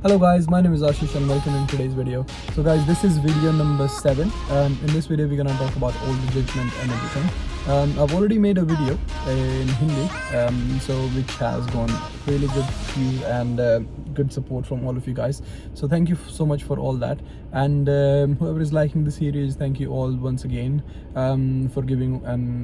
Hello guys, my name is Ashish and welcome in today's video. So guys, this is video number 7. In this video we're gonna talk about all the judgment and everything. I've already made a video in Hindi, which has gone really good views and good support from all of you guys. So thank you so much for all that. And whoever is liking the series, thank you all once again for giving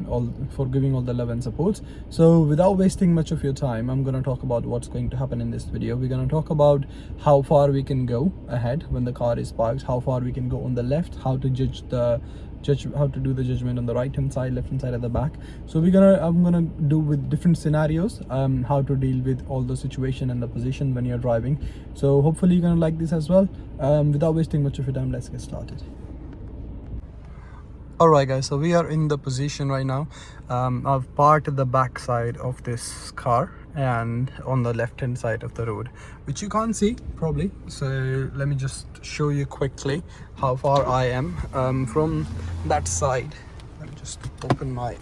all the love and support. So without wasting much of your time, I'm gonna talk about what's going to happen in this video. We're gonna talk about how far we can go ahead when the car is parked, how far we can go on the left, how to how to do the judgment on the right hand side, left hand side, at the back. So I'm gonna do with different scenarios how to deal with all the situation and the position when you're driving. So hopefully you're gonna like this as well. Without wasting much of your time, let's get started. Alright guys, so we are in the position right now. I've parked the back side of this car and on the left hand side of the road, which you can't see probably. So let me just show you quickly how far I am from that side. Let me just open my...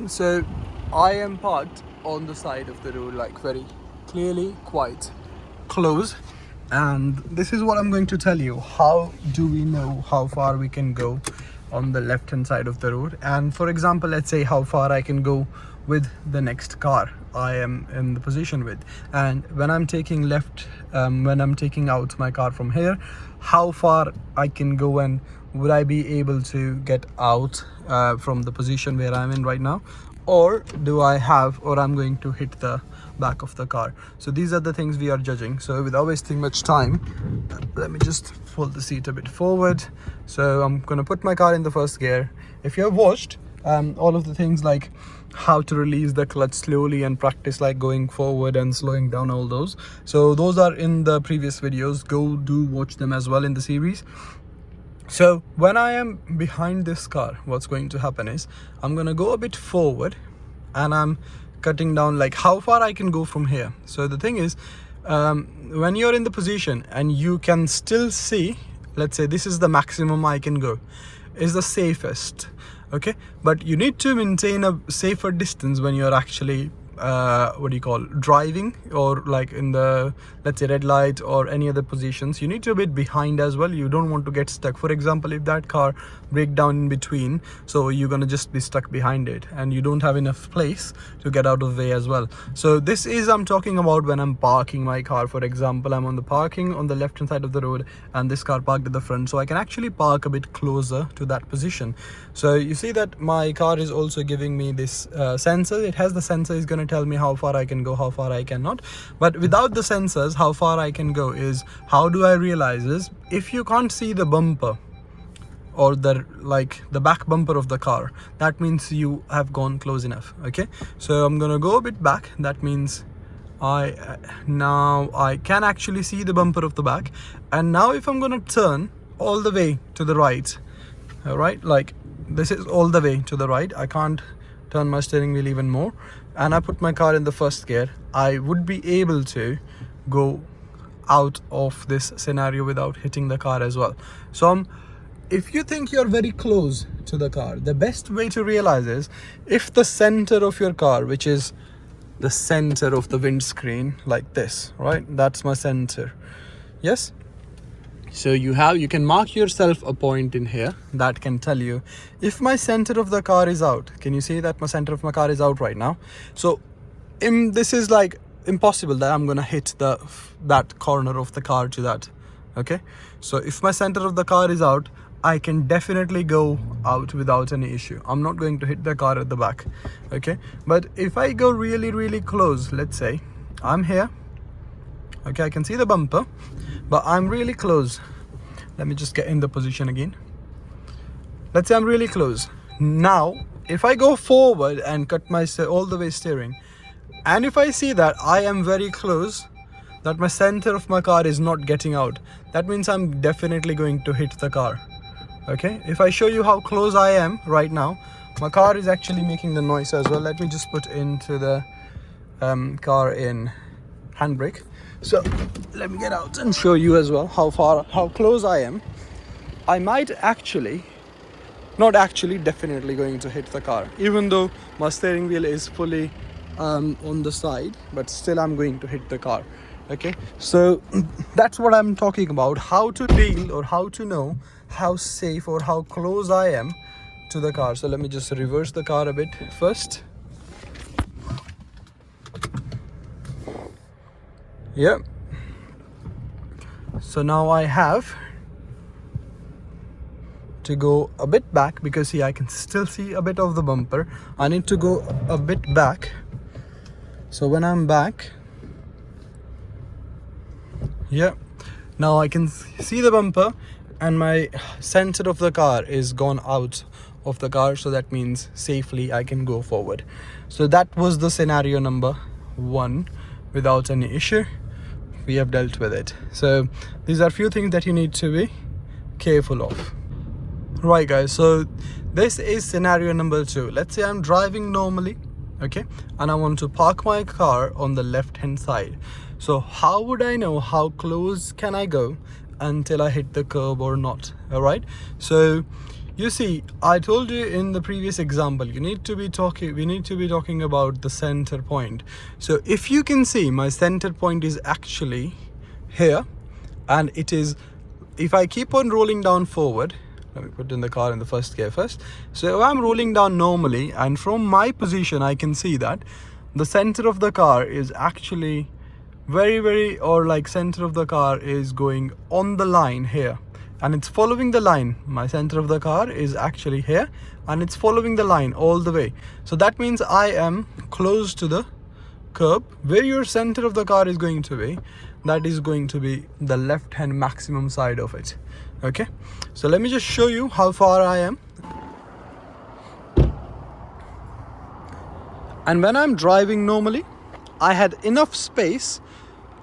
So I am parked on the side of the road, like very clearly, quite close. And this is what I'm going to tell you. How do we know how far we can go on the left hand side of the road? And for example, let's say how far I can go with the next car I am in the position with. And when I'm taking left, when I'm taking out my car from here, how far I can go and would I be able to get out from the position where I'm in right now? Or I'm going to hit the back of the car. So these are the things we are judging. So without wasting much time, let me just pull the seat a bit forward. So I'm gonna put my car in the first gear. If you have watched all of the things like how to release the clutch slowly and practice like going forward and slowing down, all those, so those are in the previous videos. Go do watch them as well in the series. So when I am behind this car, what's going to happen is I'm gonna go a bit forward and I'm cutting down like how far I can go from here. So the thing is, when you're in the position and you can still see, let's say this is the maximum I can go, is the safest, okay? But you need to maintain a safer distance when you're actually driving, or like in the, let's say, red light or any other positions. You need to be behind as well. You don't want to get stuck. For example, if that car break down in between, so you're gonna just be stuck behind it and you don't have enough place to get out of the way as well. So this is, I'm talking about when I'm parking my car. For example, I'm on the parking on the left hand side of the road and this car parked at the front, so I can actually park a bit closer to that position. So you see that my car is also giving me this sensor. It has the sensor, is going to tell me how far I can go, how far I cannot. But without the sensors, how far I can go is, how do I realize is, if you can't see the bumper or the back bumper of the car, that means you have gone close enough. Okay, so I'm gonna go a bit back. That means now I can actually see the bumper of the back. And now if I'm gonna turn all the way to the right, all right, like this is all the way to the right, I can't turn my steering wheel even more, and I put my car in the first gear, I would be able to go out of this scenario without hitting the car as well. So if you think you're very close to the car, the best way to realize is, if the center of your car, which is the center of the windscreen, like this, right, that's my center. Yes, so you can mark yourself a point in here that can tell you if my center of the car is out. Can you see that my center of my car is out right now? So this is like impossible that I'm gonna hit that corner of the car to that. Okay, so if my center of the car is out, I can definitely go out without any issue. I'm not going to hit the car at the back. Okay, but if I go really, really close, let's say I'm here, okay, I can see the bumper, but I'm really close. Let me just get in the position again. Let's say I'm really close. Now, if I go forward and cut my all the way steering, and if I see that I am very close, that my center of my car is not getting out, that means I'm definitely going to hit the car. Okay, if I show you how close I am right now, my car is actually making the noise as well. Let me just put into the car in handbrake. So let me get out and show you as well how close I am. I might actually, definitely going to hit the car, even though my steering wheel is fully on the side, but still I'm going to hit the car. Okay, so that's what I'm talking about, how to deal or how to know how safe or how close I am to the car. So let me just reverse the car a bit first. Yeah, so now I have to go a bit back because see, I can still see a bit of the bumper. I need to go a bit back. So when I'm back, yeah, now I can see the bumper and my center of the car is gone out of the car, so that means safely I can go forward. So that was the scenario number 1 without any issue. We have dealt with it. So these are few things that you need to be careful of. Right guys, so this is scenario number 2. Let's say I'm driving normally, okay, and I want to park my car on the left hand side. So how would I know how close can I go until I hit the curb or not? All right, so you see, I told you in the previous example, we need to be talking about the center point. So if you can see, my center point is actually here, and it is, if I keep on rolling down forward, let me put in the car in the first gear first. So if I'm rolling down normally, and from my position I can see that the center of the car is actually center of the car is going on the line here, and it's following the line. My center of the car is actually here and it's following the line all the way. So that means I am close to the curb. Where your center of the car is going to be, that is going to be the left hand maximum side of it. Okay, so let me just show you how far I am. And when I'm driving normally, I had enough space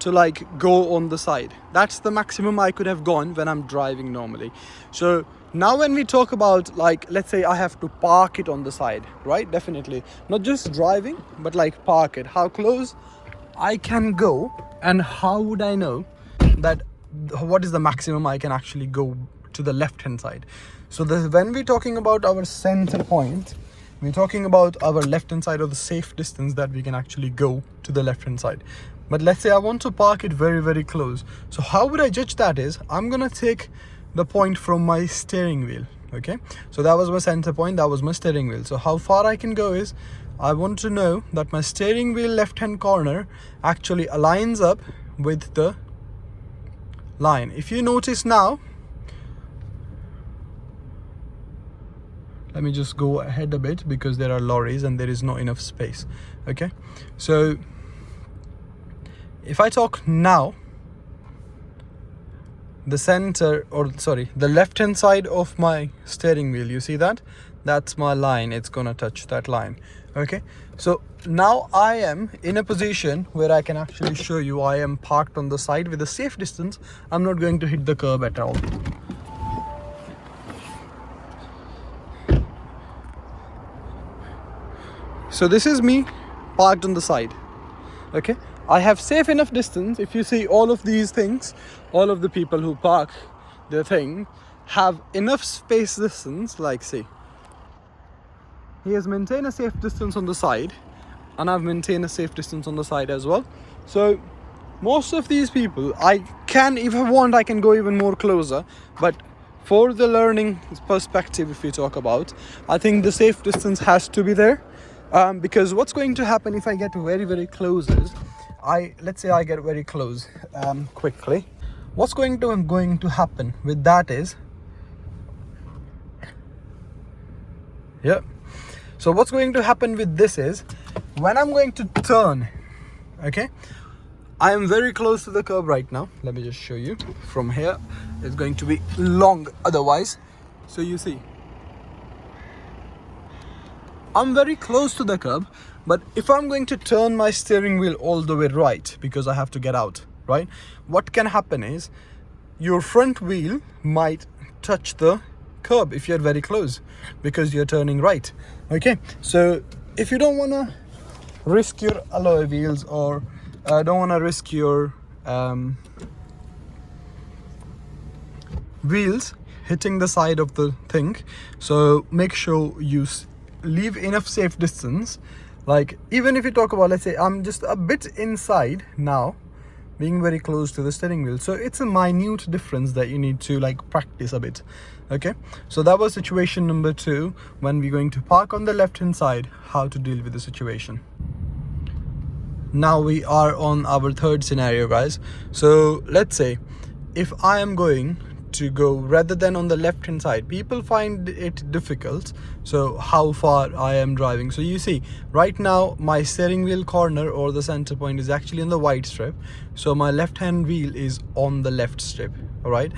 to like go on the side. That's the maximum I could have gone when I'm driving normally. So now when we talk about, like, let's say I have to park it on the side, right? Definitely not just driving, but like park it, how close I can go, and how would I know that what is the maximum I can actually go to the left hand side? So when we're talking about our center point, we're talking about our left hand side, or the safe distance that we can actually go to the left hand side. But let's say I want to park it very close. So how would I judge that is, I'm gonna take the point from my steering wheel. Okay, so that was my center point, that was my steering wheel. So how far I can go is, I want to know that my steering wheel left hand corner actually aligns up with the line. If you notice now, let me just go ahead a bit because there are lorries and there is not enough space. Okay, so if I talk now, the the left hand side of my steering wheel, you see that? That's my line, it's gonna touch that line. Okay, so now I am in a position where I can actually show you I am parked on the side with a safe distance. I'm not going to hit the curb at all. So this is me parked on the side. Okay, I have safe enough distance. If you see all of these things, all of the people who park their thing have enough space distance. Like, see, he has maintained a safe distance on the side, and I've maintained a safe distance on the side as well. So most of these people, I can, if I want, I can go even more closer, but for the learning perspective, if we talk about, I think the safe distance has to be there. Because what's going to happen if I get very close is, let's say I get very close quickly. What's going to happen with that is, yeah, so what's going to happen with this is, when I'm going to turn, okay, I am very close to the curb right now. Let me just show you from here. It's going to be long otherwise. So you see, I'm very close to the curb, but if I'm going to turn my steering wheel all the way right, because I have to get out, right, what can happen is your front wheel might touch the curb if you're very close, because you're turning right. Okay, so if you don't want to risk your alloy wheels, or don't want to risk your wheels hitting the side of the thing, so make sure you leave enough safe distance. Like, even if you talk about, let's say I'm just a bit inside now, being very close to the steering wheel. So it's a minute difference that you need to like practice a bit. Okay, so that was situation number 2, when we're going to park on the left hand side, how to deal with the situation. Now we are on our third scenario, guys. So let's say if I am going to go rather than on the left hand side, people find it difficult, so how far I am driving. So you see right now my steering wheel corner or the center point is actually on the white strip, so my left hand wheel is on the left strip. All right,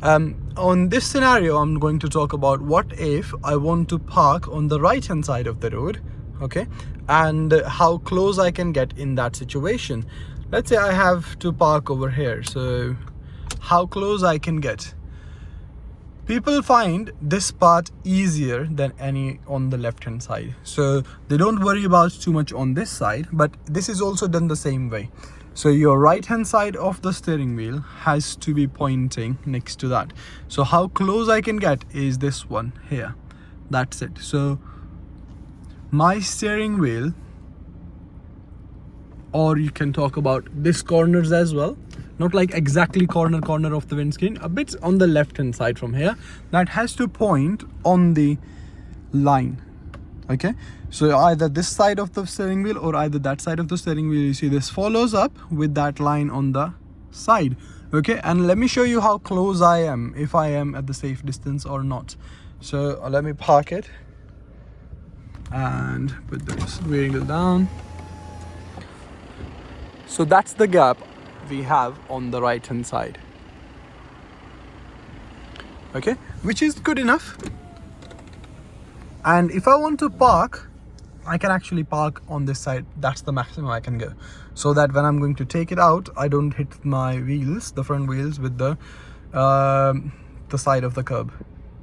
on this scenario I'm going to talk about what if I want to park on the right hand side of the road, okay, and how close I can get in that situation. Let's say I have to park over here, so how close I can get. People find this part easier than any on the left hand side, so they don't worry about too much on this side, but this is also done the same way. So your right hand side of the steering wheel has to be pointing next to that. So how close I can get is this one here. That's it. So my steering wheel, or you can talk about this corners as well, not like exactly corner of the windscreen, a bit on the left hand side from here, that has to point on the line. Okay, so either this side of the steering wheel or either that side of the steering wheel. You see this follows up with that line on the side. Okay, and let me show you how close I am, if I am at the safe distance or not. So let me park it and put the steering wheel down. So that's the gap we have on the right hand side. Okay, which is good enough. And if I want to park, I can actually park on this side. That's the maximum I can go, so that when I'm going to take it out, I don't hit my wheels, the front wheels, with the side of the curb.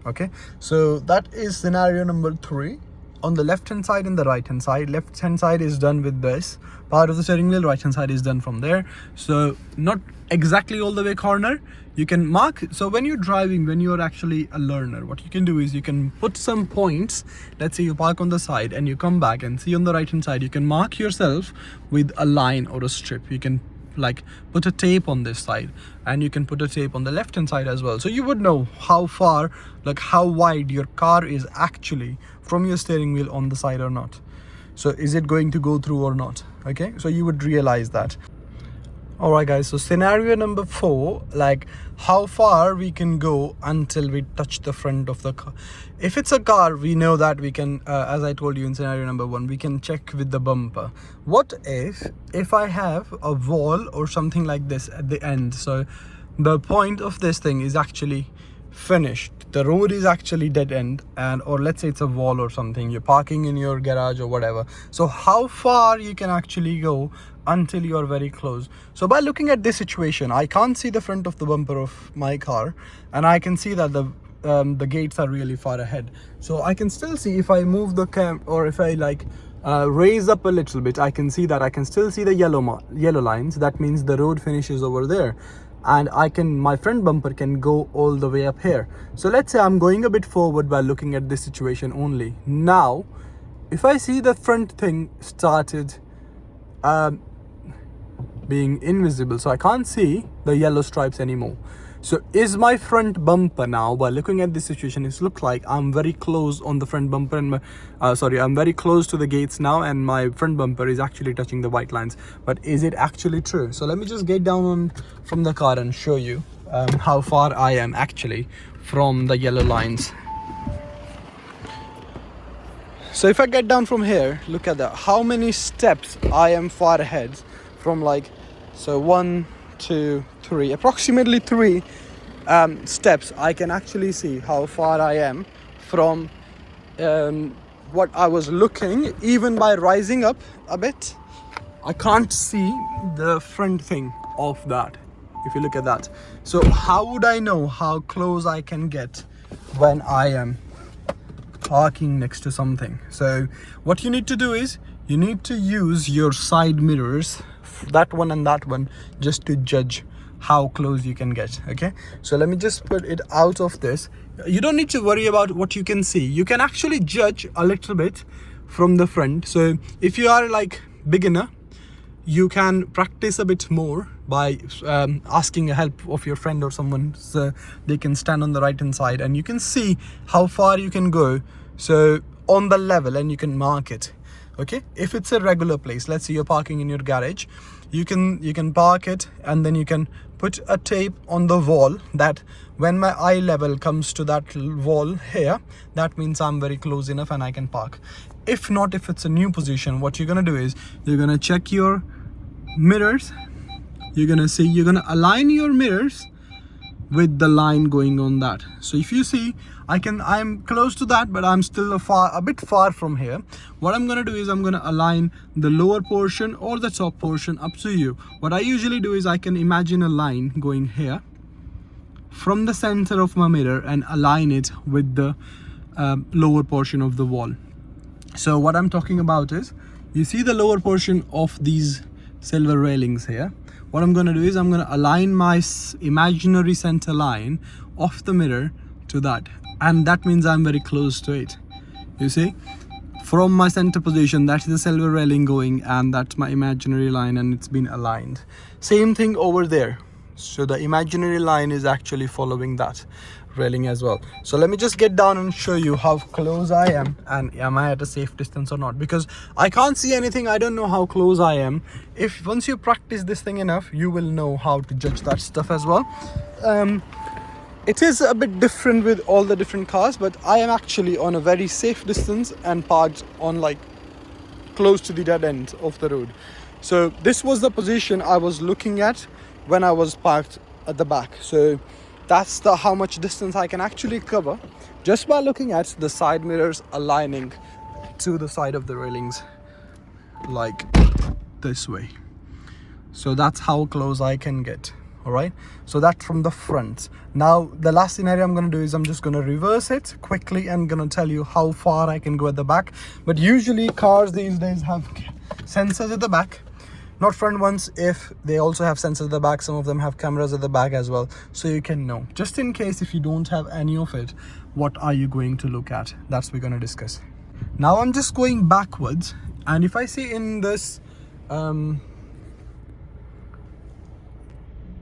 Okay, so that is scenario number 3. On the left hand side and the right hand side. Left hand side is done with this part of the steering wheel, right hand side is done from there. So not exactly all the way corner, you can mark. So when you're driving, when you're actually a learner, what you can do is you can put some points. Let's say you park on the side and you come back and see on the right hand side, you can mark yourself with a line or a strip. You can like put a tape on this side, and you can put a tape on the left hand side as well, so you would know how far, like how wide your car is actually from your steering wheel on the side or not. So is it going to go through or not? Okay, so you would realize that. All right guys, so scenario number 4, like how far we can go until we touch the front of the car. If it's a car, we know that we can, as I told you in scenario number 1, we can check with the bumper. What if I have a wall or something like this at the end? So the point of this thing is actually finished, the road is actually dead end, and or let's say it's a wall or something, you're parking in your garage or whatever. So how far you can actually go until you're very close. So by looking at this situation, I can't see the front of the bumper of my car, and I can see that the gates are really far ahead. So I can still see, if I move the cam, or if I like raise up a little bit, I can see that I can still see the yellow lines. That means the road finishes over there, and my front bumper can go all the way up here. So let's say I'm going a bit forward by looking at this situation only. Now if I see the front thing started being invisible, so I can't see the yellow stripes anymore. So is my front bumper now, by looking at this situation, it looks like I'm very close on the front bumper, and I'm very close to the gates now, and my front bumper is actually touching the white lines. But is it actually true? So let me just get down from the car and show you how far I am actually from the yellow lines. So if I get down from here, look at that, how many steps I am far ahead from, like, so 1, 2, 3, approximately 3 steps. I can actually see how far I am from what I was looking. Even by rising up a bit, I can't see the front thing of that, if you look at that. So how would I know how close I can get when I am parking next to something? So what you need to do is you need to use your side mirrors, that one and that one, just to judge how close you can get. Okay, so let me just put it out of this. You don't need to worry about what you can see. You can actually judge a little bit from the front. So if you are like beginner, you can practice a bit more by asking help of your friend or someone, so they can stand on the right hand side and you can see how far you can go, so on the level, and you can mark it. Okay, if it's a regular place, let's say you're parking in your garage, you can park it, and then you can put a tape on the wall that when my eye level comes to that wall here, that means I'm very close enough and I can park. If not, if it's a new position, what you're gonna do is you're gonna check your mirrors. You're gonna align your mirrors with the line going on that. So if you see, I'm close to that, but I'm still a bit far from here. What I'm gonna do is I'm gonna align the lower portion or the top portion, up to you. What I usually do is I can imagine a line going here from the center of my mirror and align it with the lower portion of the wall. So what I'm talking about is, you see the lower portion of these silver railings here. What I'm going to do is I'm going to align my imaginary center line of the mirror to that, and that means I'm very close to it. You see, from my center position, that's the silver railing going, and that's my imaginary line, and it's been aligned. Same thing over there. So the imaginary line is actually following that railing as well. So let me just get down and show you how close I am, and am I at a safe distance or not, because I can't see anything. I don't know how close I am. If once you practice this thing enough, you will know how to judge that stuff as well. It is a bit different with all the different cars, but I am actually on a very safe distance and parked on like close to the dead end of the road. So this was the position I was looking at when I was parked at the back. So that's how much distance I can actually cover just by looking at the side mirrors aligning to the side of the railings like this way. So that's how close I can get. All right, so that's from the front. Now the last scenario I'm going to do is I'm just going to reverse it quickly and going to tell you how far I can go at the back. But usually cars these days have sensors at the back, not front ones. If they also have sensors at the back, some of them have cameras at the back as well, so you can know, just in case if you don't have any of it, what are you going to look at. That's we're going to discuss. Now I'm just going backwards, and if I see in this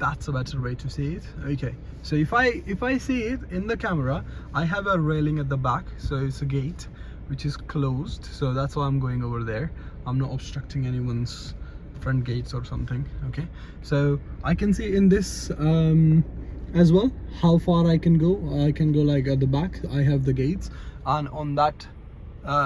that's a better way to see it. Okay, so if I see it in the camera, I have a railing at the back, so it's a gate which is closed, so that's why I'm going over there. I'm not obstructing anyone's front gates or something. Okay, so I can see in this as well how far I can go. I can go like at the back, I have the gates, and on that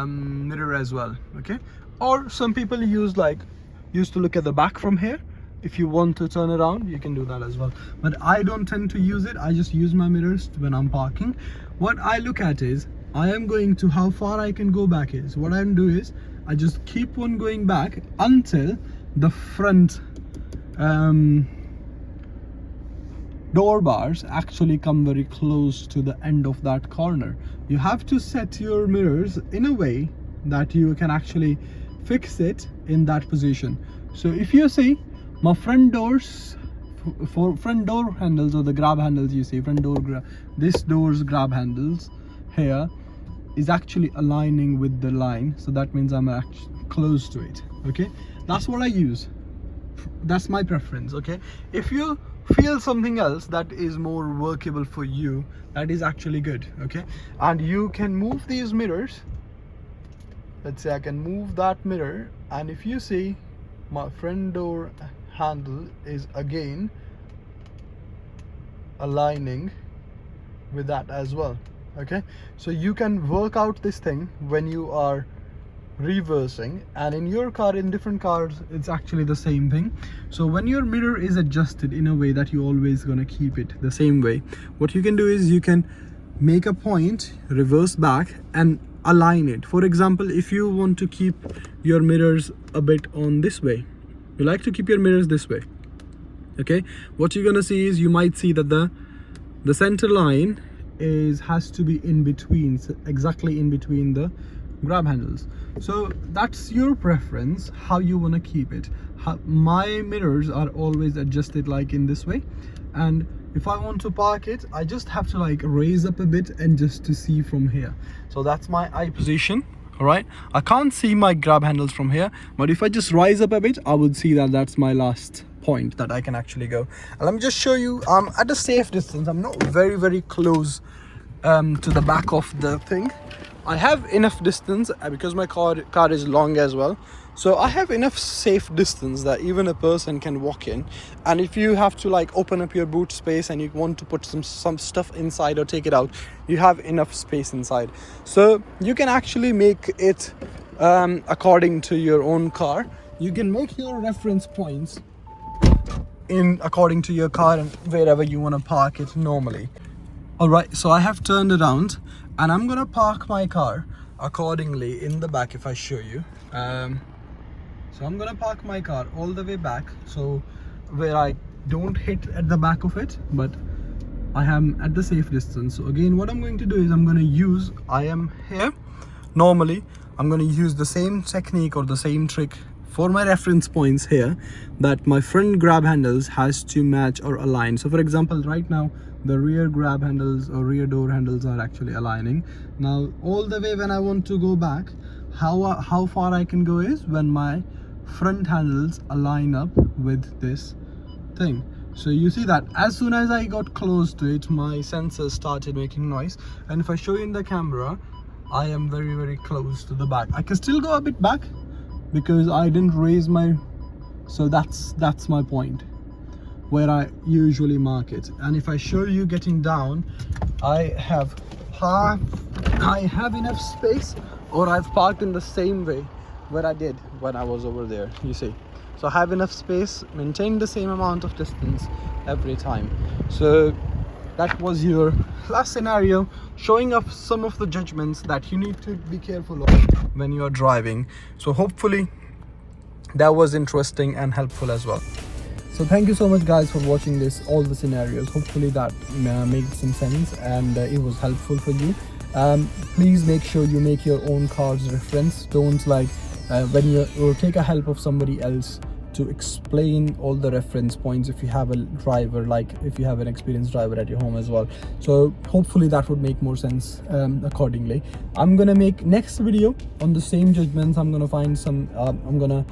mirror as well. Okay, or some people used to look at the back from here. If you want to turn around, you can do that as well, but I don't tend to use it. I just use my mirrors when I'm parking. What I look at is I am going to how far I can go back is. What I do is I just keep on going back until the front door bars actually come very close to the end of that corner. You have to set your mirrors in a way that you can actually fix it in that position. So if you see my front doors, for front door handles or the grab handles, you see front door this door's grab handles here is actually aligning with the line, so that means I'm actually close to it. Okay, that's what I use. That's my preference. Okay, if you feel something else that is more workable for you, that is actually good. Okay, and you can move these mirrors. Let's say I can move that mirror, and if you see my front door handle is again aligning with that as well. Okay, so you can work out this thing when you are reversing, and in your car, in different cars, it's actually the same thing. So when your mirror is adjusted in a way that you're always gonna keep it the same way, what you can do is you can make a point, reverse back and align it. For example, if you want to keep your mirrors a bit on this way, you like to keep your mirrors this way. Okay, what you're gonna see is you might see that the center line has to be in between, so exactly in between the grab handles. So that's your preference, how you want to keep it. My mirrors are always adjusted like in this way, and if I want to park it, I just have to like raise up a bit and just to see from here. So that's my eye position. All right, I can't see my grab handles from here, but if I just rise up a bit, I would see that that's my last point that I can actually go. And let me just show you, I'm at a safe distance. I'm not very close to the back of the thing. I have enough distance because my car is long as well, so I have enough safe distance that even a person can walk in. And if you have to like open up your boot space and you want to put some stuff inside or take it out, you have enough space inside, so you can actually make it according to your own car. You can make your reference points in according to your car and wherever you want to park it normally. All right, so I have turned around and I'm gonna park my car accordingly in the back. If I show you, so I'm gonna park my car all the way back, so where I don't hit at the back of it, but I am at the safe distance. So again, what I'm going to do is I am here normally. I'm going to use the same technique or the same trick for my reference points here, that my front grab handles has to match or align. So for example, right now the rear grab handles or rear door handles are actually aligning. Now all the way when I want to go back, how far I can go is when my front handles align up with this thing. So you see that as soon as I got close to it, my sensors started making noise. And if I show you in the camera, I am very close to the back. I can still go a bit back because I didn't raise my, so that's my point where I usually mark it. And if I show you getting down, I have enough space, or I've parked in the same way where I did when I was over there, you see. So I have enough space, maintain the same amount of distance every time. So that was your last scenario, showing off some of the judgments that you need to be careful of when you are driving. So hopefully that was interesting and helpful as well. So thank you so much guys for watching all the scenarios. Hopefully that made some sense and it was helpful for you. Please make sure you make your own car's reference. Don't like when you take a help of somebody else to explain all the reference points if you have a driver, like if you have an experienced driver at your home as well. So hopefully that would make more sense accordingly. I'm gonna make next video on the same judgments. I'm gonna find some I'm gonna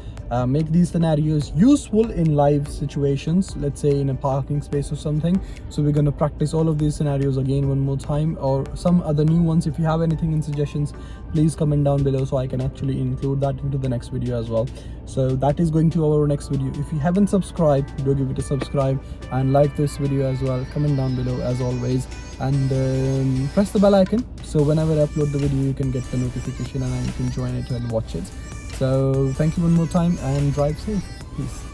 make these scenarios useful in live situations, let's say in a parking space or something. So we're gonna practice all of these scenarios again one more time, or some other new ones. If you have anything in suggestions, please comment down below so I can actually include that into the next video as well. So that is going to our next video. If you haven't subscribed, do give it a subscribe and like this video as well. Comment down below as always, and press the bell icon so whenever I upload the video you can get the notification and you can join it and watch it. So thank you one more time and drive safe. Peace.